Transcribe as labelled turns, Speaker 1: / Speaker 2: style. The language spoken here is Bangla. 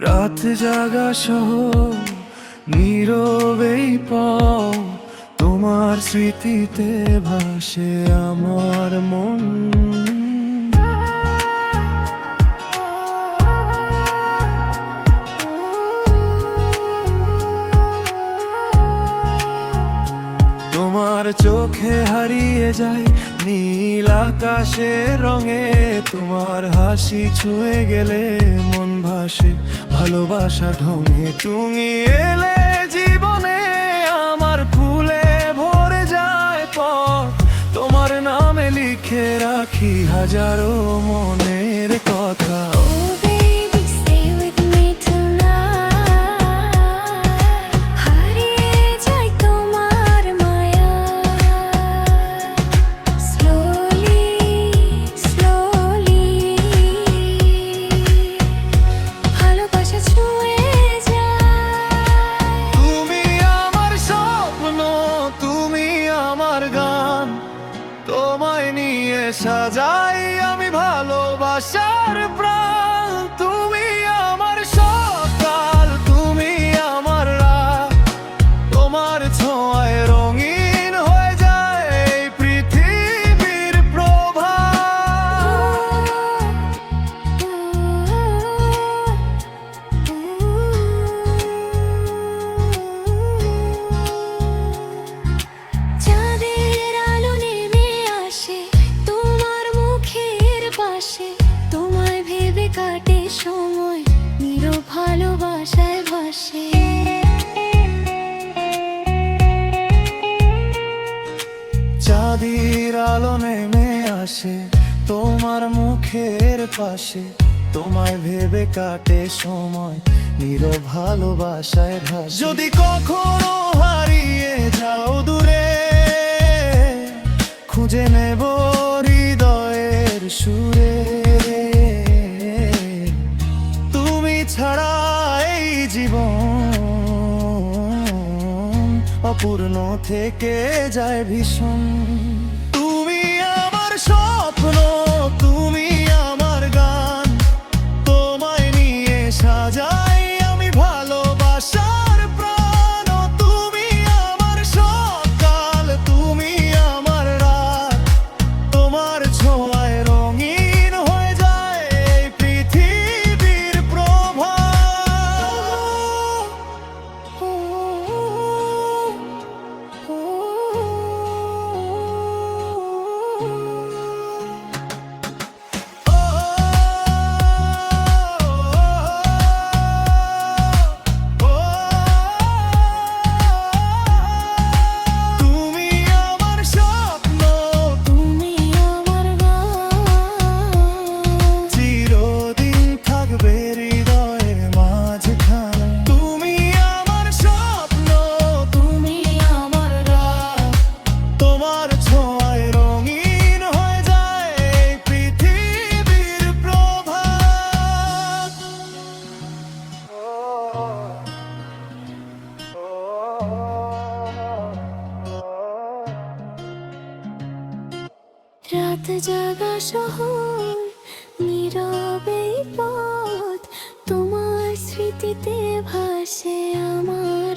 Speaker 1: রাত জাগা সহ নীরবেই পাও, তোমার স্মৃতিতে ভাসে আমার মন। তোমার চোখে হারিয়ে যায় নীল আকাশের রঙে, তোমার হাসি ছুঁয়ে গেলে মন ভাসে ভালোবাসা ঢঙে। তুমি এলে জীবনে আমার ফুলে ভরে যায় পথ, তোমার নামে লিখে রাখি হাজারো মনের কথা। তোমায় নিয়ে সাজাই আমি ভালোবাসার প্রাণ, তুমি আমার সকাল, তুমি আমার রাত, তোমার ছোঁয়ায় রঙিন হয়ে যায় এই পৃথিবীর
Speaker 2: তোমায় ভেবে কাটে সময় নীরব ভালোবাসায় ভাসে।
Speaker 1: চাঁদের আলো নেমে আসে তোমার মুখের পাশে, তোমায় ভেবে কাটে সময় নীরব ভালোবাসায় ভাসে। যদি কখনো হারিয়ে যাও দূরে, খুঁজে নেব হৃদয়ের সুরে, তুমি ছাড়া এই জীবন অপূর্ণ থেকে যায় ভীষণ। তুমি আমার স্বপ্ন, তুমি আমার গান, তোমায় নিয়ে সাজাই আমি ভালোবাসার প্রাণ। তুমি আমার সকাল, তুমি আমার রাত, তোমার ছোঁয়ায় রঙিন হয়ে যায় এই পৃথিবীর
Speaker 2: রাত জাগা শহর নীরবে পথ, তোমার স্মৃতিতে ভাসে আমার